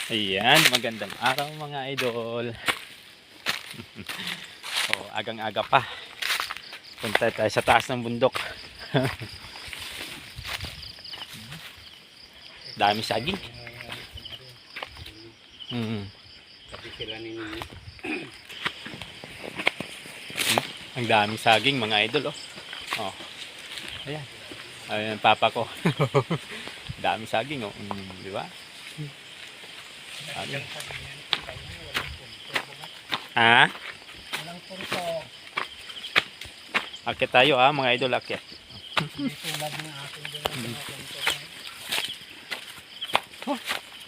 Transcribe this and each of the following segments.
Ayan, magandang araw mga idol. Oh, agang-aga pa. Punta tayo sa taas ng bundok. Dami saging. Sabi sila ninyo. Ang daming saging mga idol, oh. Oh. Ayan. Ayan papa ko. Dami saging, oh. Di ba? Dami. Ha? Walang punto. Akit tayo mga idol, akit. Hindi tulad ng aking din.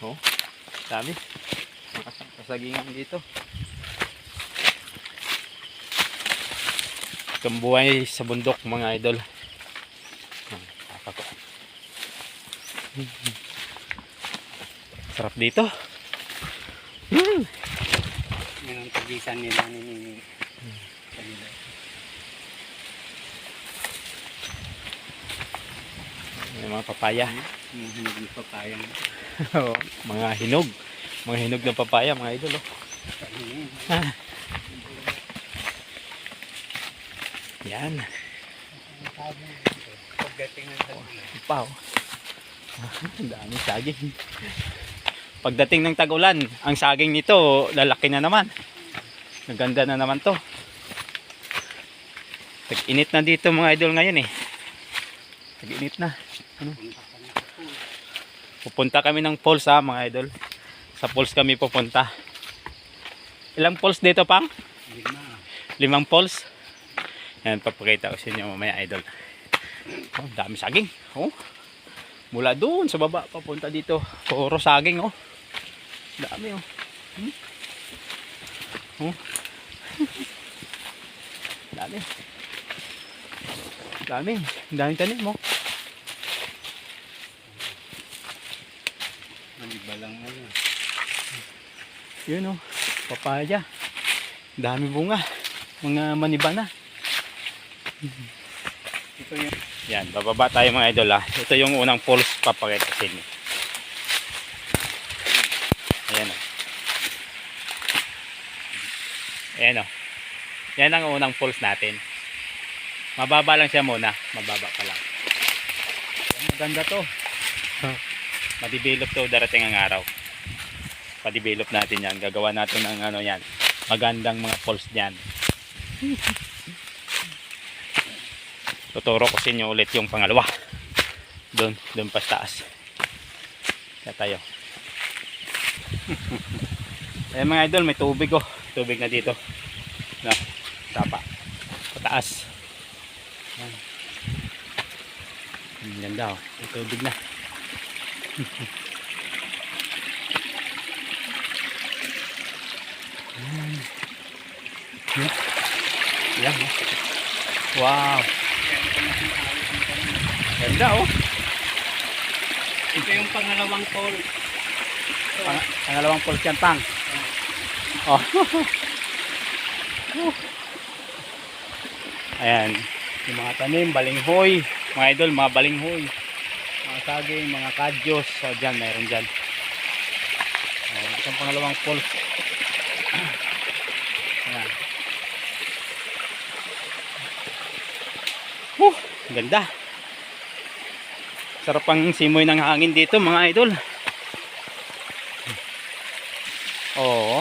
Oh, dami. Mga kasagingan dito. Itong buhay sa bundok mga idol. Papa ko. Sarap dito. Yan ang tagisan nila ni kanila. May mga papaya. Yung hinog ng papaya. Oh, mga hinog. Mga hinog ng papaya mga idol. Oh. Yan. Pagdating ng tag-ulan. Wow. Ang daming saging. Pagdating ng tag-ulan, ang saging nito lalaki na naman. Naganda na naman to. Tag-init na dito mga idol ngayon eh. Tag-init na. Ano? Pupunta kami ng falls mga idol. Sa falls kami pupunta. Ilang falls dito pang? 5 falls. Yan, papakita ko sa inyo mamaya idol. Oh, dami saging. Oh. Mula doon sa baba papunta dito. Puro saging oh. Dami oh. Oh. Dami. Dami. Daming tanim mo. Maliba lang ngayon. Yun oh. Papaya. Dami bunga. Mga maniba na. Ito yung Yan, bababa tayo mga idol ha. Ito yung unang falls papakita sa inyo. Ayan o. Ayan o. Yan ang unang falls natin. Mababa lang siya muna. Mababa pa lang. Ayan, maganda to. Madidevelop to darating ang araw. Padidevelop natin yan. Gagawa natin ng ano yan. Magandang mga falls dyan. Tuturo ko sa inyo ulit yung pangalawa. Doon pa sa taas. Kaya tayo. Ayan mga idol, may tubig oh. Tubig na dito. Na, tapa. Pataas. Ang ganda oh. May tubig na. Yan. Wow. Ganda oh. ito yung pangalawang call. Pangalawang falls yan pang. Oh. Ayan. Yung mga tanim, balinghoy. Mga idol, mga balinghoy. Mga saging, mga kadyos. So dyan, mayroon dyan. Itong pangalawang falls. Ayan. Ganda. Sarap ang simoy ng hangin dito mga idol. Oo.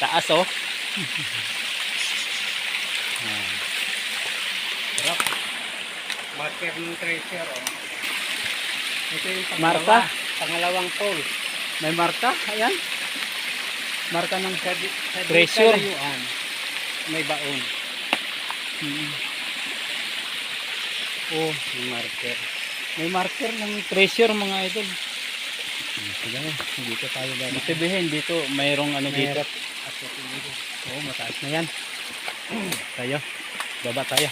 Taas oh. Sarap. Marker ng treasure oh. Ito yung Marka? pangalawang call. May marka. Ayan. Marka ng Sa treasure. kalayuan, may baon. Oh, May marker. may marker ng treasure mga idol. Sige, dito tayo ba? Sabihin dito, mayroong ano dito. Oh, mataas na yan. Tayo. Baba tayo.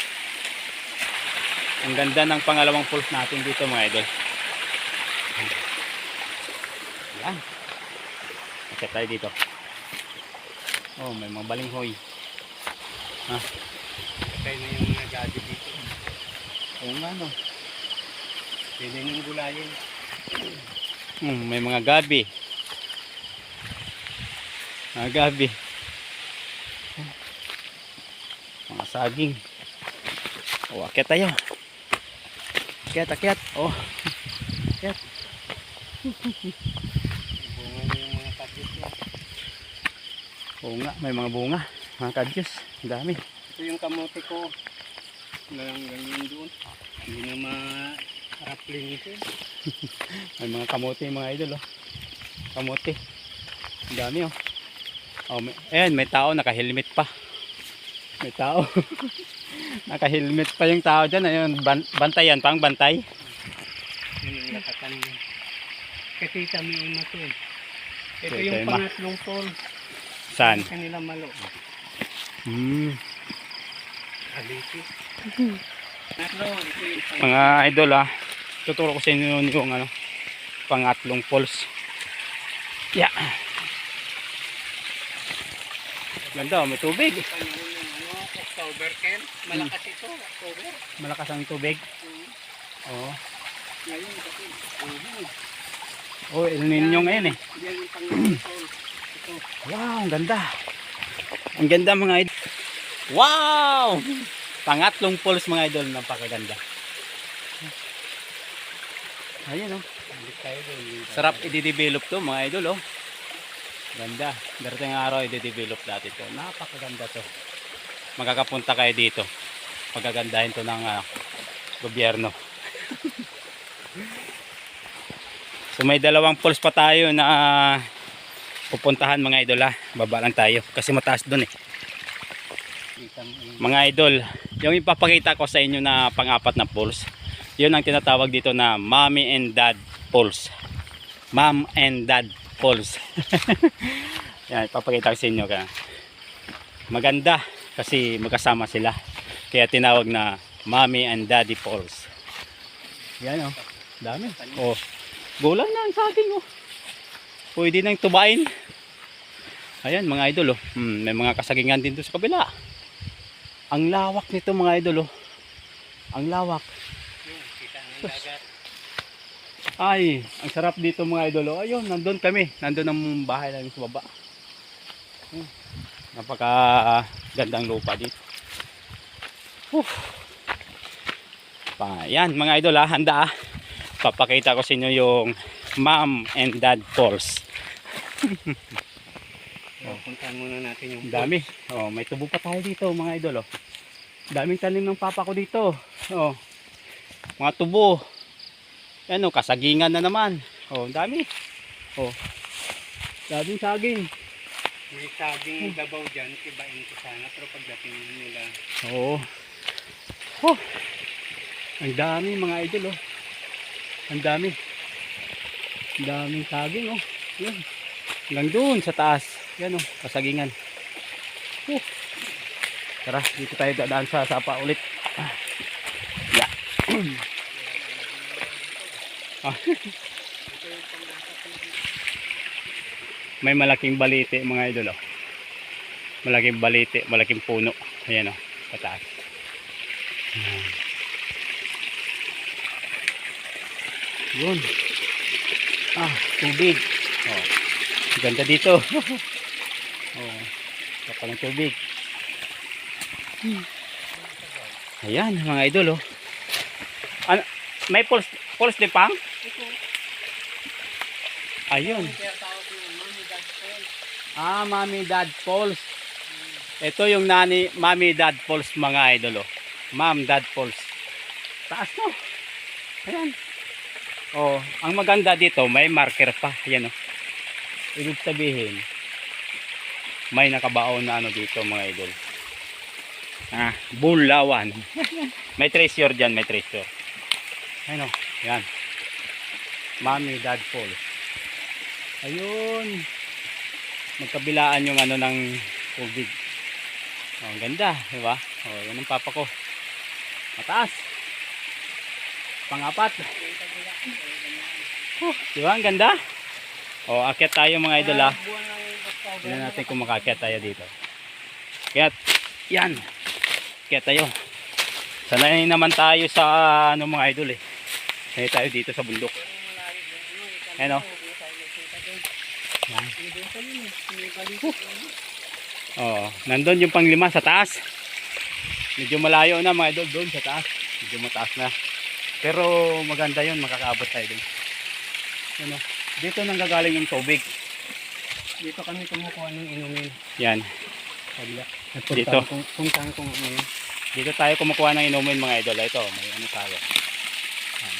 Ang ganda ng pangalawang falls natin dito mga idol. Yan. Akit tayo dito. Oh, may mga balinghoy. Ha? Patay na yung mga gabi dito. Oo nga no. Pwede nang gulayin. May mga gabi. Mga gabi. Mga saging. Oh, akyat tayo. Akyat. Oh. Akyat. Bunga niya yung mga kadyos niya. Oo nga, may mga bunga. Mga kadyos. Ang dami. Ito yung kamote ko. Ganyan doon. Hindi na ma-rapling ito. May mga kamote mga idol, oh. Kamote. Ang dami, oh. Oh, ayan, may tao naka-helmet pa. May tao. Naka-helmet pa yung tao dyan. Ayun, bantay yan, pang bantay. Yun ang lakatan niya. Kasi kami yung mato. Ito Okay, yung ma. pangatlong pole. Saan? Kanila malo. Aliki. Natlo, ito yung Mga idol, tuturo ko sa inyo yung ano, pangatlong falls. Yeah. Ganda, oh, may tubig. panahon ng October, Ken. Malakas ito, October. Malakas ang tubig. Oo. Ngayon kasi. Oh, El Nino ngayon eh. Yan yung pangatlong pole. Ito. Wow, ang ganda. Ang ganda mga idol. Wow! Pangatlong falls mga idol, napakaganda. Ayun, oh. Balik tayo doon. Sarap i-develop to mga idol, oh. Ganda. Darating araw i-develop natin to. Napakaganda to. Magkakapunta kayo dito. Pagagandahin to ng gobyerno. So may dalawang falls pa tayo na pupuntahan mga idol, Baba lang tayo kasi mataas doon eh. Mga idol, yung ipapakita ko sa inyo na pang-apat na falls, yun ang tinatawag dito na Mommy and Dad Falls. Mom and Dad Falls. Yan, ipapakita ko sa inyo ka. Maganda kasi magkasama sila. Kaya tinawag na Mommy and Daddy Falls. Yan, oh. Dami. Oh. Gulang na ang saging, oh. Pwede nang tubain. Ayan mga idol, oh. May mga kasagingan din doon sa kabila. Ang lawak nito mga idol, oh. Ang lawak. Kita ng dagat. Ay, ang sarap dito mga idol, oh. Ayun, nandun kami. Nandun ang bahay namin sa baba. Napaka gandang lupa dito. Yan mga idol, handa. Papakita ko sa inyo yung Mom and Dad Falls. Puntahan muna natin yung Dami. Oh, may tubo pa tayo dito mga idol, oh. Daming tanim ng papa ko dito. Oh. Mga tubo. Yan, oh, kasagingan na naman. Oh, dami. Oh. Daming saging. May saging dabaw dyan, ibain ko sana, pero pagdating nila. Oo. Oh. Ang dami mga idol, oh. Ang dami. Ang daming saging, oh. Yan. Hanggang doon sa taas. Yan, oh, kasagingan. Tara, dito tayo dadaan sa sapa ulit. Yeah. May malaking balite mga idol, oh. Malaking balite, malaking puno. Ayan, oh, pataas. Yun. Tubig. Oh. Ganda dito. Oh. Kapal ng tubig. Ayan mga idol, oh. Ano, may falls din pang? Ayun. Mommy Dad Falls. Ito yung Mommy Dad Falls mga idol, oh. Mom Dad Falls. Taas, no? Ayan. Oh, ang maganda dito, may marker pa. Ayan, oh. Ibig sabihin, may nakabaon na ano dito mga idol. Bulawan. May treasure dyan, may treasure. Ayan, oh. Ayan. Mommy Dad Falls. Ayun. Magkabilaan yung ano ng tubig. Oh, ang ganda, di ba? Oh, yan ang papa ko. Mataas. Pang-apat. Di ba? Ang ganda. Oh, akyat tayo mga idol, Tingnan natin kung makakyat tayo dito. Akyat. Yan. Akyat tayo. Sanay naman tayo sa ano mga idol, Sanay tayo dito sa bundok. Ayan, oh. Yan. Doon pa yun, may balik. Oo, nandun yung panglima sa taas. Medyo malayo na mga idol doon sa taas. Medyo mataas na. Pero maganda yun, makakaabot tayo doon. Ano? Dito nang gagaling yung tubig. Dito kami kumukuha ng inumin. Yan. Kabila. Dito. Puntahan ko ngayon. Dito tayo kumukuha ng inumin mga idol. Ito, may ano tayo. Yan.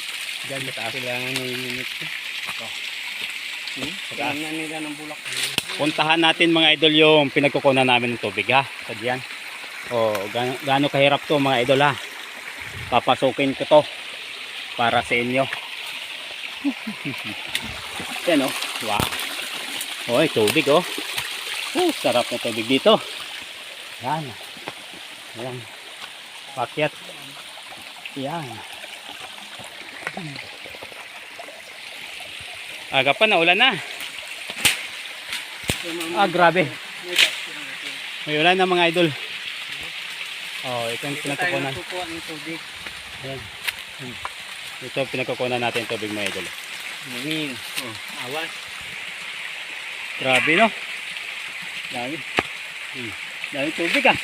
Diyan sa taas. Kailangan may minute ko. Ito. Sa taas. Kailangan nila ng bulak. Puntahan natin mga idol yung pinagkukunan namin ng tubig ha. So diyan. O gaano kahirap to mga idol ha. Papasukin ko to para sa inyo. Yan o. Wow. Oy, tubig oh. Sarap na tubig dito. Yan. Yan. Pakyat. Yan. Aga pa na ulan na. Grabe. May ulan na mga idol. Oh, ito yung pinagkukunan. Kukuha ng tubig. Ayan. Ito pinagkukunan natin tubig mga idol. Mungin. Awas. Grabe no. Dami. Dami tubig ah.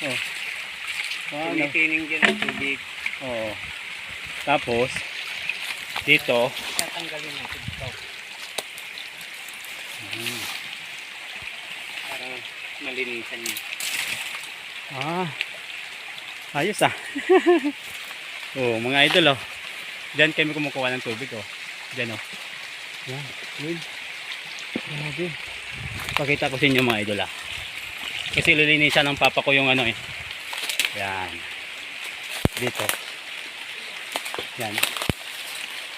Oh. Wow, Tinipining din ang tubig. oh. Tapos dito, Tatanggalin natin ito. Para malinisan niya. Ayos ah. Oh, mga idol oh. Diyan kami kumukuha ng tubig oh. Diyan oh. Yan, yun. Grabe. Pakita ko sa inyo mga idol ah. Kasi lilinisan ng papa ko yung ano eh. Yan. Dito. Yan.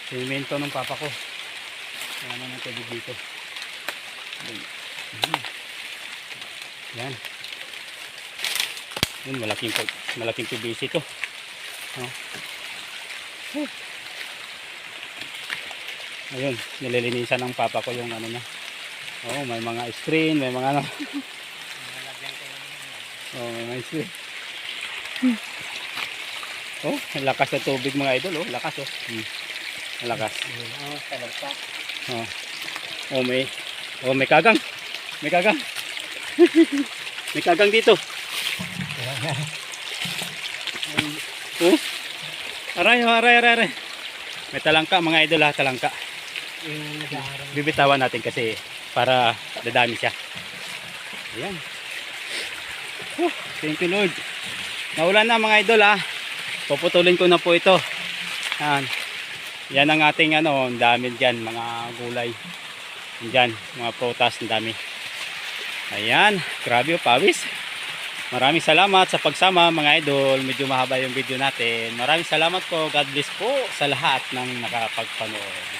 Semento ng papa ko. Yan naman ang tubig dito. Yan. Yun, malaking PVC ito. Oh. Ayun, nililinisan ng papa ko yung ano na. Oh, may mga screen, may mga ano. Oh, may mga screen. Oh, ang lakas na tubig mga idol, oh, lakas oh. Ang lakas. Talagpa. Oh, may kagang. May kagang. May kagang dito. Oh. Aray. May talangka mga idol ha, talangka. Bibitawan natin kasi para dadami siya. Ayan. Thank you Lord. Naulan na mga idol ha. Puputulin ko na po ito. Yan ang ating ano, ang dami dyan, mga gulay. Dyan, mga prutas, ang dami. Ayan, grabe o pawis. Maraming salamat sa pagsama mga idol. Medyo mahaba yung video natin. Maraming salamat po. God bless po sa lahat ng nakapagpanood.